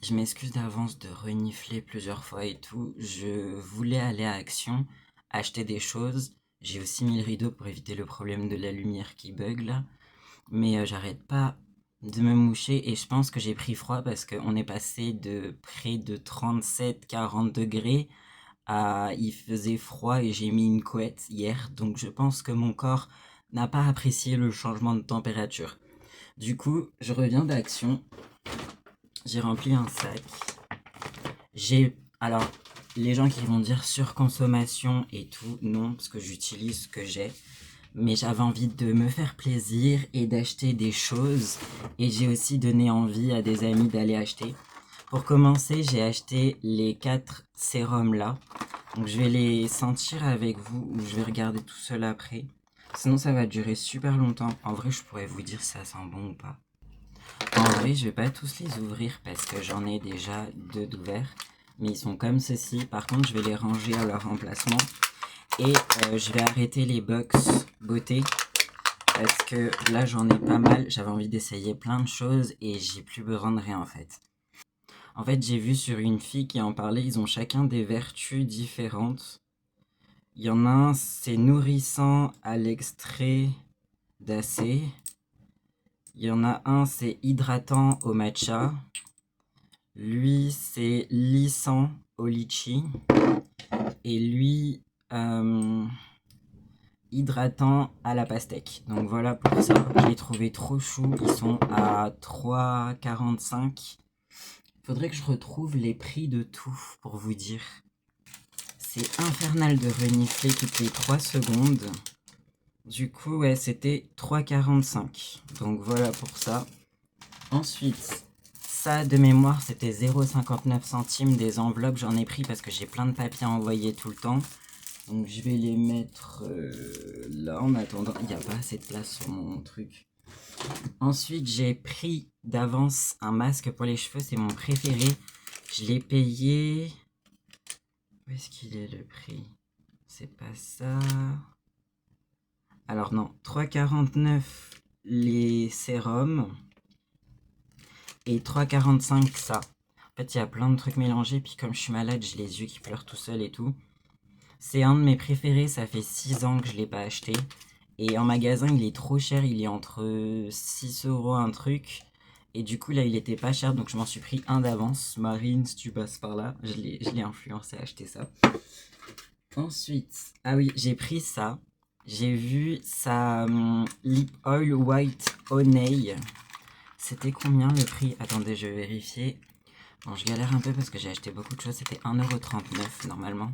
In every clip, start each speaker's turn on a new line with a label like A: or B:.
A: Je m'excuse d'avance de renifler plusieurs fois et tout. Je voulais aller à Action, acheter des choses. J'ai aussi mis le rideau pour éviter le problème de la lumière qui bug là. Mais j'arrête pas de me moucher et je pense que j'ai pris froid parce qu'on est passé de près de 37-40 degrés à il faisait froid et j'ai mis une couette hier. Donc je pense que mon corps n'a pas apprécié le changement de température. Du coup, je reviens d'Action. J'ai rempli un sac. Alors, les gens qui vont dire surconsommation et tout, non, parce que j'utilise ce que j'ai. Mais j'avais envie de me faire plaisir et d'acheter des choses. Et j'ai aussi donné envie à des amis d'aller acheter. Pour commencer, j'ai acheté les 4 sérums là. Donc je vais les sentir avec vous ou je vais regarder tout seul après. Sinon ça va durer super longtemps. En vrai, je pourrais vous dire si ça sent bon ou pas. En vrai, je vais pas tous les ouvrir parce que j'en ai déjà 2 d'ouverts. Mais ils sont comme ceci. Par contre, je vais les ranger à leur emplacement. Et je vais arrêter les box beauté. Parce que là, j'en ai pas mal. J'avais envie d'essayer plein de choses et j'ai plus besoin de rien en fait. En fait, j'ai vu sur une fille qui en parlait. Ils ont chacun des vertus différentes. Il y en a un, c'est nourrissant à l'extrait d'acé. Il y en a un, c'est hydratant au matcha. Lui, c'est lissant au litchi. Et lui, euh, hydratant à la pastèque. Donc voilà pour ça. Je les trouvais trop choux. Ils sont à 3,45. Faudrait que je retrouve les prix de tout pour vous dire. C'est infernal de renifler toutes les 3 secondes. Du coup, ouais, c'était 3,45. Donc voilà pour ça. Ensuite, ça de mémoire, c'était 0,59 centimes des enveloppes. J'en ai pris parce que j'ai plein de papiers à envoyer tout le temps. Donc je vais les mettre là en attendant. Il n'y a pas assez de place sur mon truc. Ensuite, j'ai pris d'avance un masque pour les cheveux. C'est mon préféré. Je l'ai payé. Où est-ce qu'il est le prix? C'est pas ça. Alors non, 3,49 les sérums et 3,45 ça. En fait, il y a plein de trucs mélangés, puis comme je suis malade, j'ai les yeux qui pleurent tout seul et tout. C'est un de mes préférés, ça fait 6 ans que je l'ai pas acheté. Et en magasin, il est trop cher, il est entre 6 euros un truc. Et du coup, là, il était pas cher, donc je m'en suis pris un d'avance. Marine, si tu passes par là, je l'ai influencé à acheter ça. Ensuite, ah oui, j'ai pris ça. J'ai vu ça Lip Oil White Honey. C'était combien le prix? Attendez, je vais vérifier. Bon, je galère un peu parce que j'ai acheté beaucoup de choses. C'était 1,39€ normalement.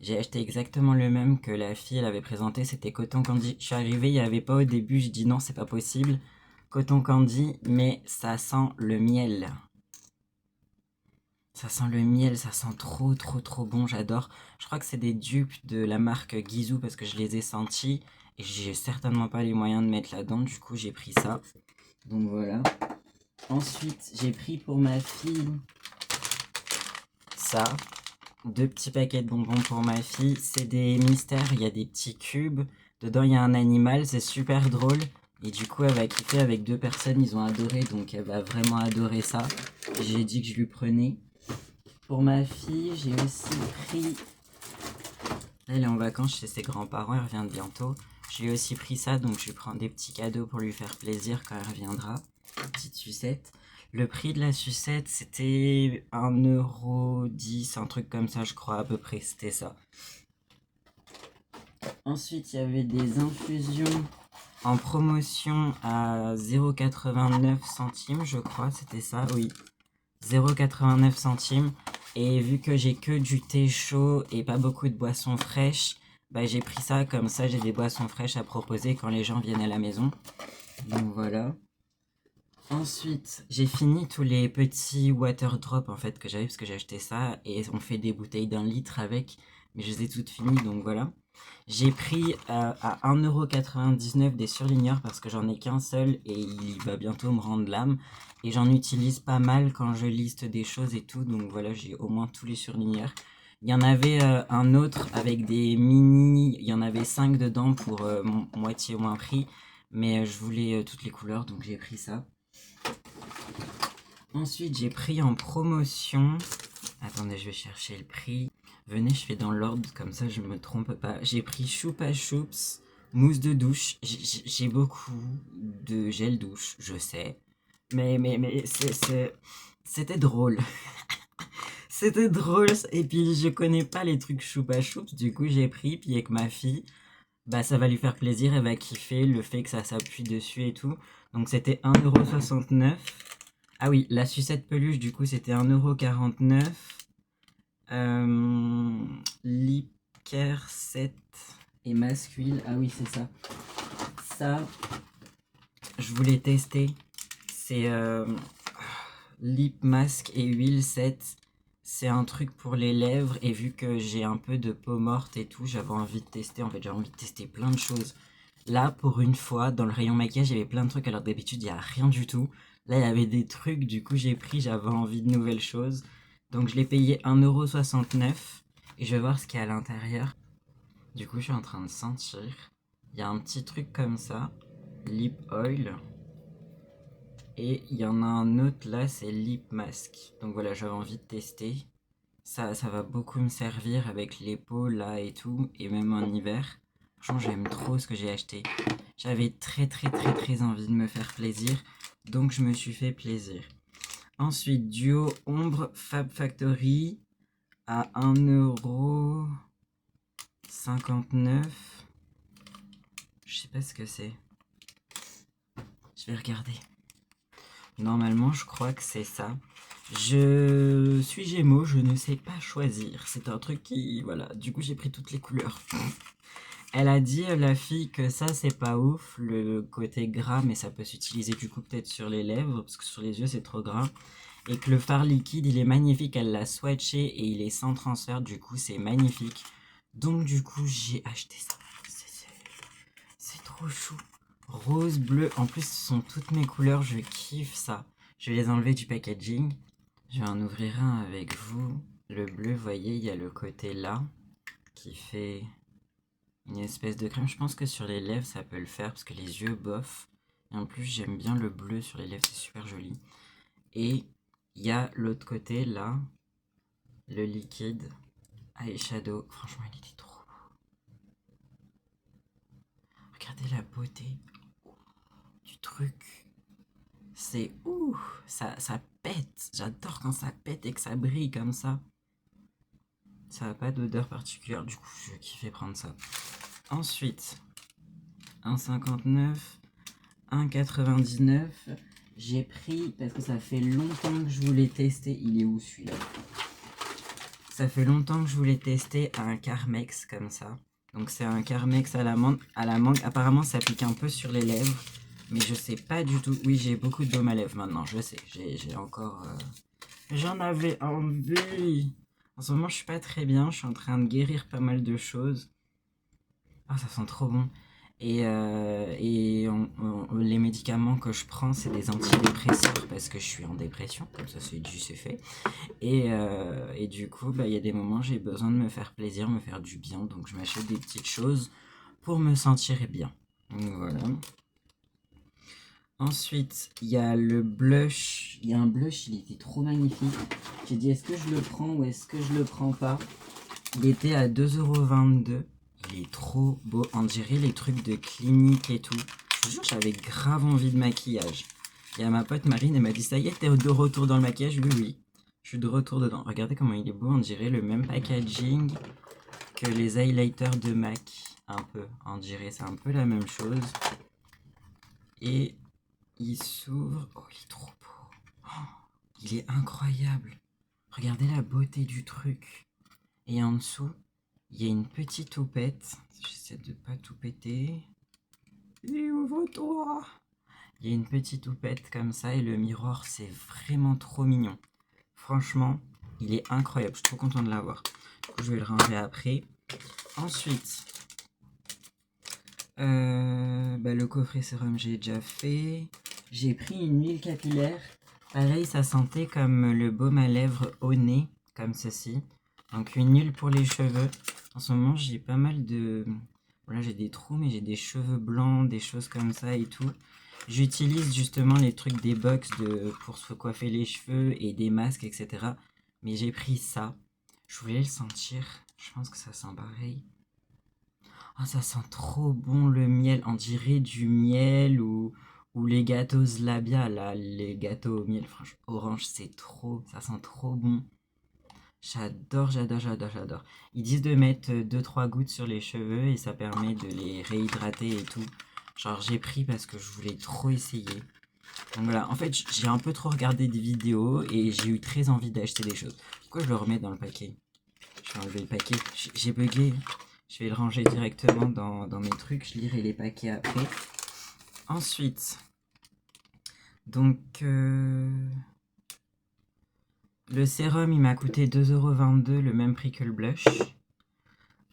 A: J'ai acheté exactement le même que la fille elle avait présenté. C'était Coton Candy. Je suis arrivé, il n'y avait pas au début. Je dis non, c'est pas possible. Coton Candy, mais ça sent le miel. Ça sent le miel, ça sent trop trop trop bon, j'adore. Je crois que c'est des dupes de la marque Guizou parce que je les ai sentis et j'ai certainement pas les moyens de mettre là-dedans, du coup j'ai pris ça. Donc voilà. Ensuite, j'ai pris pour ma fille ça. 2 petits paquets de bonbons pour ma fille. C'est des mystères, il y a des petits cubes. Dedans, il y a un animal, c'est super drôle. Et du coup, elle va kiffer avec 2 personnes, ils ont adoré, donc elle va vraiment adorer ça. J'ai dit que je lui prenais. Pour ma fille, j'ai aussi pris... Elle est en vacances chez ses grands-parents, elle revient bientôt. J'ai aussi pris ça, donc je lui prends des petits cadeaux pour lui faire plaisir quand elle reviendra. Petite sucette. Le prix de la sucette, c'était 1,10€, un truc comme ça, je crois, à peu près, c'était ça. Ensuite, il y avait des infusions en promotion à 0,89 centimes, je crois, c'était ça, oui. 0,89 centimes. Et vu que j'ai que du thé chaud et pas beaucoup de boissons fraîches, bah j'ai pris ça, comme ça j'ai des boissons fraîches à proposer quand les gens viennent à la maison. Donc voilà. Ensuite, j'ai fini tous les petits water drops en fait que j'avais parce que j'ai acheté ça et on fait des bouteilles d'1 litre avec, mais je les ai toutes finies donc voilà. J'ai pris à 1,99€ des surligneurs parce que j'en ai qu'un seul et il va bientôt me rendre l'âme. Et j'en utilise pas mal quand je liste des choses et tout, donc voilà, j'ai au moins tous les surligneurs. Il y en avait un autre avec des mini, il y en avait 5 dedans pour moitié moins prix, mais je voulais toutes les couleurs donc j'ai pris ça. Ensuite, j'ai pris en promotion. Attendez, je vais chercher le prix. Venez, je fais dans l'ordre, comme ça je me trompe pas. J'ai pris Choupa Choups, mousse de douche. J'ai beaucoup de gel douche, je sais. Mais c'était drôle. C'était drôle. Et puis, je connais pas les trucs Choupa Choups. Du coup, j'ai pris. Puis, avec ma fille, bah, ça va lui faire plaisir. Elle va kiffer le fait que ça s'appuie dessus et tout. Donc, c'était 1,69 €. Ah oui, la sucette peluche, du coup, c'était 1,49 €. Lip Care 7 et Mask Huile. Ah oui, c'est ça. Ça, je voulais tester. C'est Lip Mask et Huile 7. C'est un truc pour les lèvres. Et vu que j'ai un peu de peau morte et tout, j'avais envie de tester. En fait, j'avais envie de tester plein de choses. Là, pour une fois, dans le rayon maquillage, il y avait plein de trucs. Alors d'habitude, il n'y a rien du tout. Là, il y avait des trucs. Du coup, j'ai pris. J'avais envie de nouvelles choses. Donc, je l'ai payé 1,69 €. Et je vais voir ce qu'il y a à l'intérieur. Du coup, je suis en train de sentir. Il y a un petit truc comme ça. Lip oil. Et il y en a un autre là, c'est lip mask. Donc voilà, j'avais envie de tester. Ça va beaucoup me servir avec les peaux là et tout. Et même en hiver. Franchement, j'aime trop ce que j'ai acheté. J'avais très envie de me faire plaisir. Donc je me suis fait plaisir. Ensuite, duo ombre Fab Factory à 1,59 €. Je sais pas ce que c'est. Je vais regarder. Normalement, je crois que c'est ça. Je suis Gémeaux, je ne sais pas choisir. C'est un truc qui... Voilà, du coup, j'ai pris toutes les couleurs. Elle a dit, la fille, que ça, c'est pas ouf, le côté gras, mais ça peut s'utiliser du coup peut-être sur les lèvres, parce que sur les yeux, c'est trop gras. Et que le fard liquide, il est magnifique, elle l'a swatché et il est sans transfert, du coup, c'est magnifique. Donc, du coup, j'ai acheté ça. C'est trop chou. Rose, bleu, en plus, ce sont toutes mes couleurs, je kiffe ça. Je vais les enlever du packaging. Je vais en ouvrir un avec vous. Le bleu, vous voyez, il y a le côté là, qui fait une espèce de crème. Je pense que sur les lèvres, ça peut le faire, parce que les yeux, bof. Et en plus, j'aime bien le bleu sur les lèvres, c'est super joli. Et il y a l'autre côté, là, le liquide eyeshadow. Franchement, il était trop beau. Regardez la beauté du truc. C'est ouh, ça pète. J'adore quand ça pète et que ça brille comme ça. Ça n'a pas d'odeur particulière, du coup, je kiffais prendre ça. Ensuite, 1,59, 1,99. J'ai pris, parce que ça fait longtemps que je voulais tester. Il est où celui-là? Ça fait longtemps que je voulais tester un Carmex comme ça. Donc c'est un Carmex à la mangue. Apparemment, ça pique un peu sur les lèvres. Mais je sais pas du tout. Oui, j'ai beaucoup de baume à lèvres maintenant, je sais. J'ai encore... J'en avais envie. En ce moment, je suis pas très bien. Je suis en train de guérir pas mal de choses. Ah, ça sent trop bon. Les médicaments que je prends, c'est des antidépresseurs parce que je suis en dépression. Comme ça, c'est fait. Et du coup, bah, il y a des moments, j'ai besoin de me faire plaisir, me faire du bien. Donc, je m'achète des petites choses pour me sentir bien. Donc, voilà. Ensuite, il y a le blush. Il y a un blush, il était trop magnifique. J'ai dit, est-ce que je le prends ou est-ce que je le prends pas? Il était à 2,22 €. Il est trop beau. On dirait les trucs de clinique et tout. Je te jure, j'avais grave envie de maquillage. Il y a ma pote Marine, elle m'a dit, ça y est, t'es de retour dans le maquillage? Oui, oui. Je suis de retour dedans. Regardez comment il est beau. On dirait le même packaging que les highlighters de MAC. Un peu. On dirait, c'est un peu la même chose. Et il s'ouvre. Oh, il est trop beau. Oh, il est incroyable. Regardez la beauté du truc. Et en dessous, il y a une petite houppette. J'essaie de pas tout péter. Et ouvre-toi. Il y a une petite houppette comme ça et le miroir, c'est vraiment trop mignon. Franchement, il est incroyable. Je suis trop content de l'avoir. Du coup, je vais le ranger après. Ensuite, le coffret sérum, j'ai déjà fait. J'ai pris une huile capillaire. Pareil, ça sentait comme le baume à lèvres au nez, comme ceci. Donc une huile pour les cheveux. En ce moment, j'ai pas mal de... Voilà, j'ai des trous, mais j'ai des cheveux blancs, des choses comme ça et tout. J'utilise justement les trucs des box pour se coiffer les cheveux et des masques, etc. Mais j'ai pris ça. Je voulais le sentir. Je pense que ça sent pareil. Ah, ça sent trop bon le miel. On dirait du miel ou les gâteaux Zlabia, là, les gâteaux au miel. Franchement, orange, c'est trop. Ça sent trop bon. J'adore, j'adore, j'adore, j'adore. Ils disent de mettre deux trois gouttes sur les cheveux et ça permet de les réhydrater et tout. Genre, j'ai pris parce que je voulais trop essayer. Donc voilà, en fait, j'ai un peu trop regardé des vidéos et j'ai eu très envie d'acheter des choses. Pourquoi je le remets dans le paquet? Je vais enlever le paquet. J'ai bugué. Je vais le ranger directement dans mes trucs. Je lirai les paquets après. Ensuite, donc, le sérum, il m'a coûté 2,22 €, le même prix que le blush.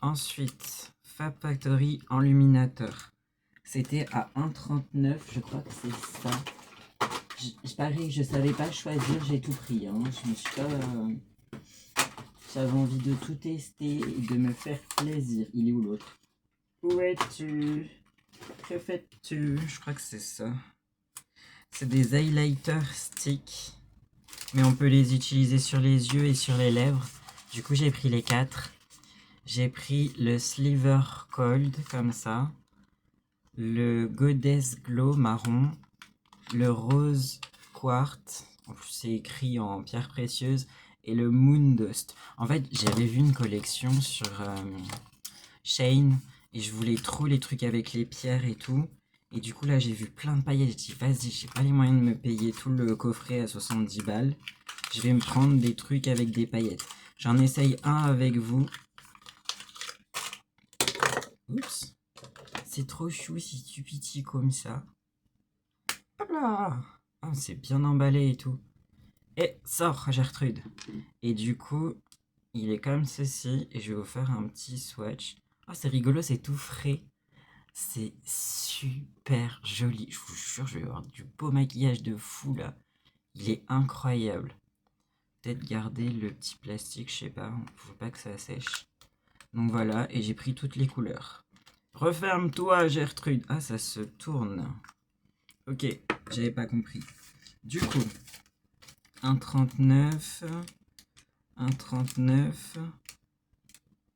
A: Ensuite, Fab Factory Enluminateur. C'était à 1,39 €, je crois que c'est ça. Pareil, je savais pas choisir, j'ai tout pris. Hein. Je me suis pas... J'avais envie de tout tester et de me faire plaisir. Il est où l'autre? Où es-tu? Que fais-tu? Je crois que c'est ça. C'est des highlighters stick. Mais on peut les utiliser sur les yeux et sur les lèvres. Du coup, j'ai pris les 4. J'ai pris le Sliver Cold, comme ça. Le Goddess Glow marron. Le Rose Quartz. En plus, c'est écrit en pierre précieuse. Et le Moon Dust. En fait, j'avais vu une collection sur Shane. Et je voulais trop les trucs avec les pierres et tout. Et du coup, là, j'ai vu plein de paillettes. J'ai dit, vas-y, j'ai pas les moyens de me payer tout le coffret à 70 balles. Je vais me prendre des trucs avec des paillettes. J'en essaye un avec vous. Oups. C'est trop chou si tu pitis comme ça. Hop là. Oh, c'est bien emballé et tout. Et sors, Gertrude. Et du coup, il est comme ceci. Et je vais vous faire un petit swatch. Oh, c'est rigolo, c'est tout frais. C'est super joli. Je vous jure, je vais avoir du beau maquillage de fou là. Il est incroyable. Peut-être garder le petit plastique, je sais pas. Faut pas que ça sèche. Donc voilà, et j'ai pris toutes les couleurs. Referme-toi, Gertrude. Ah, ça se tourne. Ok, j'avais pas compris. Du coup, 1,39. 1,39.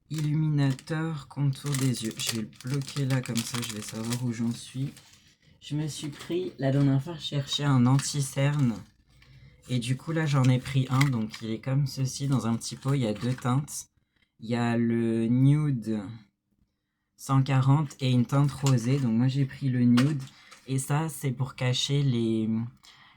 A: Illuminateur, contour des yeux. Je vais le bloquer là, comme ça je vais savoir où j'en suis. Je me suis pris, la dernière fois, je cherchais un anti-cerne. Et du coup, là, j'en ai pris un. Donc, il est comme ceci, dans un petit pot. Il y a 2 teintes. Il y a le nude 140 et une teinte rosée. Donc, moi, j'ai pris le nude. Et ça, c'est pour cacher les...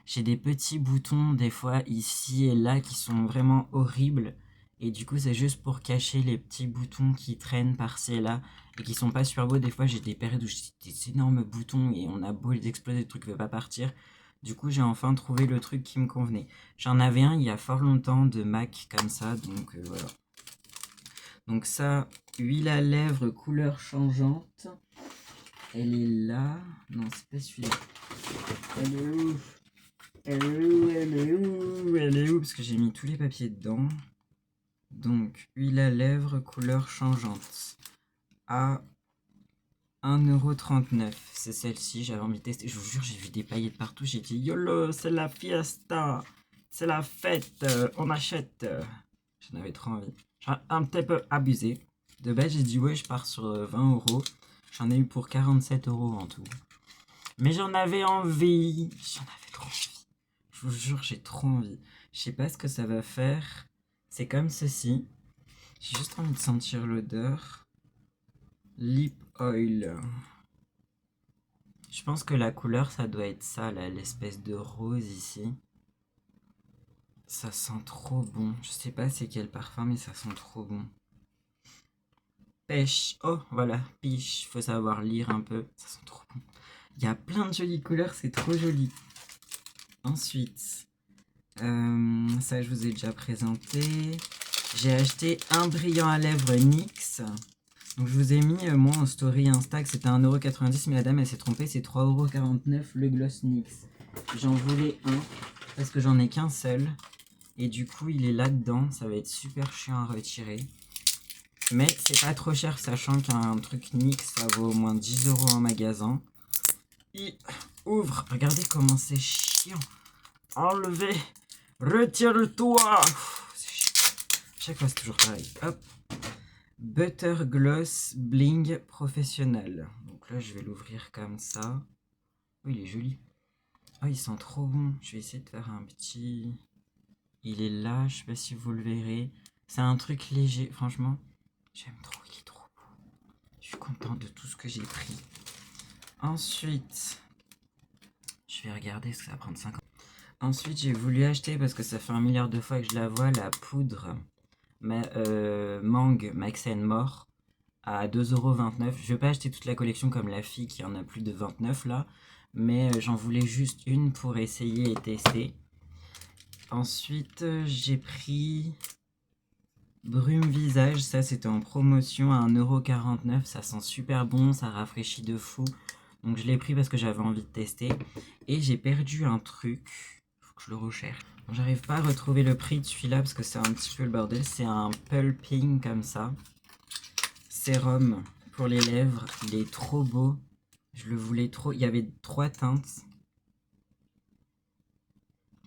A: J'ai des petits boutons, des fois, ici et là, qui sont vraiment horribles. Et du coup, c'est juste pour cacher les petits boutons qui traînent par-ci et là. Et qui sont pas super beaux. Des fois, j'ai des périodes où j'ai des énormes boutons et on a beau les exploser, le truc ne veut pas partir. Du coup, j'ai enfin trouvé le truc qui me convenait. J'en avais un il y a fort longtemps de MAC comme ça, donc voilà. Donc ça, huile à lèvres couleur changeante. Elle est là. Non, c'est pas celui-là. Elle est où? Elle est où? Elle est où? Elle est où? Parce que j'ai mis tous les papiers dedans. Donc, huile à lèvres couleur changeante. À 1,39 €. C'est celle-ci, j'avais envie de tester. Je vous jure, j'ai vu des paillettes partout. J'ai dit YOLO, c'est la fiesta. C'est la fête. On achète. J'en avais trop envie. J'ai un petit peu abusé. De base, j'ai dit ouais, je pars sur 20 €. J'en ai eu pour 47 € en tout. Mais j'en avais envie. J'en avais trop envie. Je vous jure, j'ai trop envie. Je sais pas ce que ça va faire. C'est comme ceci. J'ai juste envie de sentir l'odeur. Lip oil. Je pense que la couleur, ça doit être ça, là, l'espèce de rose ici. Ça sent trop bon. Je sais pas c'est quel parfum, mais ça sent trop bon. Pêche. Oh, voilà, piche. Faut savoir lire un peu. Ça sent trop bon. Il y a plein de jolies couleurs, c'est trop joli. Ensuite, ça je vous ai déjà présenté. J'ai acheté un brillant à lèvres NYX. Donc je vous ai mis moi en story Insta que c'était 1,90 €, mais la dame elle s'est trompée, c'est 3,49 € le gloss NYX. J'en voulais un parce que j'en ai qu'un seul. Et du coup il est là-dedans, ça va être super chiant à retirer. Mais c'est pas trop cher, sachant qu'un truc NYX ça vaut au moins 10 € en magasin. Et Ouvre. Regardez comment c'est chiant. Enlevez. Retire-toi. C'est chiant. Chaque fois, c'est toujours pareil. Hop. Butter Gloss Bling Professionnel. Donc là, je vais l'ouvrir comme ça. Oh, il est joli. Oh, il sent trop bon. Je vais essayer de faire un petit... Il est là, je sais pas si vous le verrez. C'est un truc léger, franchement. J'aime trop, il est trop beau. Je suis content de tout ce que j'ai pris. Ensuite, je vais regarder ce que ça va prendre 5 ans. Ensuite, j'ai voulu acheter, parce que ça fait 1 milliard de fois que je la vois, la poudre Mang Max More à 2,29 €. Je vais pas acheter toute la collection comme la fille qui en a plus de 29 là. Mais j'en voulais juste une pour essayer et tester. Ensuite, j'ai pris Brume Visage. Ça, c'était en promotion à 1,49 €. Ça sent super bon, ça rafraîchit de fou. Donc, je l'ai pris parce que j'avais envie de tester. Et j'ai perdu un truc. Faut que je le recherche. J'arrive pas à retrouver le prix de celui-là parce que c'est un petit peu le bordel. C'est un pulping comme ça. Sérum pour les lèvres. Il est trop beau. Je le voulais trop. Il y avait 3 teintes.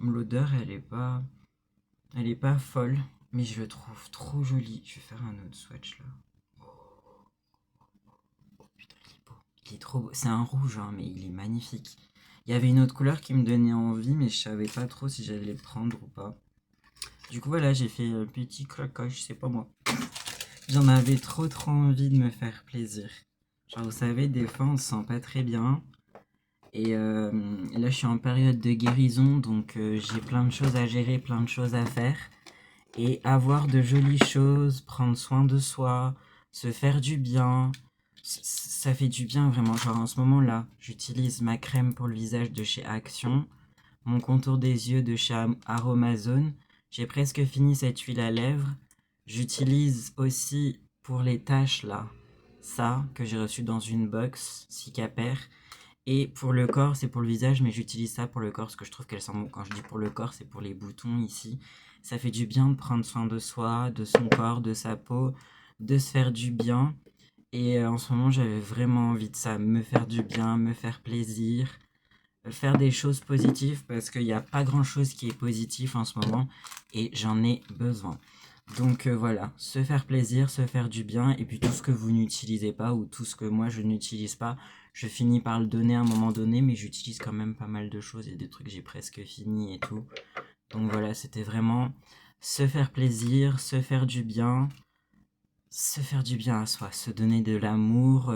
A: L'odeur, elle est pas folle, mais je le trouve trop joli. Je vais faire un autre swatch là. Oh putain, il est beau. Il est trop beau. C'est un rouge, hein, mais il est magnifique. Il y avait une autre couleur qui me donnait envie, mais je savais pas trop si j'allais le prendre ou pas. Du coup, voilà, j'ai fait un petit craquage, c'est pas moi. J'en avais trop envie de me faire plaisir. Genre, vous savez, des fois, on se sent pas très bien. Et là, je suis en période de guérison, donc j'ai plein de choses à gérer, plein de choses à faire. Et avoir de jolies choses, prendre soin de soi, se faire du bien, ça fait du bien vraiment. Genre en ce moment là, j'utilise ma crème pour le visage de chez Action, mon contour des yeux de chez Aromazone. J'ai presque fini cette huile à lèvres. J'utilise aussi pour les taches là, ça que j'ai reçu dans une box Cicaper. Et pour le corps, c'est pour le visage, mais j'utilise ça pour le corps parce que je trouve qu'elle sent bon. Quand je dis pour le corps, c'est pour les boutons ici. Ça fait du bien de prendre soin de soi, de son corps, de sa peau, de se faire du bien. Et en ce moment, j'avais vraiment envie de ça, me faire du bien, me faire plaisir, faire des choses positives parce qu'il n'y a pas grand-chose qui est positif en ce moment et j'en ai besoin. Donc voilà, se faire plaisir, se faire du bien, et puis tout ce que vous n'utilisez pas ou tout ce que moi je n'utilise pas, je finis par le donner à un moment donné, mais j'utilise quand même pas mal de choses, il y a des trucs que j'ai presque fini et tout. Donc voilà, c'était vraiment se faire plaisir, se faire du bien à soi, se donner de l'amour,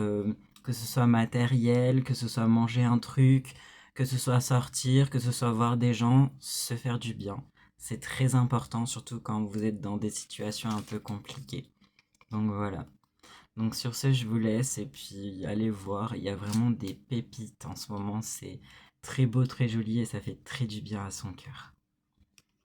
A: que ce soit matériel, que ce soit manger un truc, que ce soit sortir, que ce soit voir des gens, se faire du bien. C'est très important, surtout quand vous êtes dans des situations un peu compliquées. Donc voilà. Donc sur ce, je vous laisse et puis allez voir, il y a vraiment des pépites en ce moment, c'est très beau, très joli et ça fait très du bien à son cœur.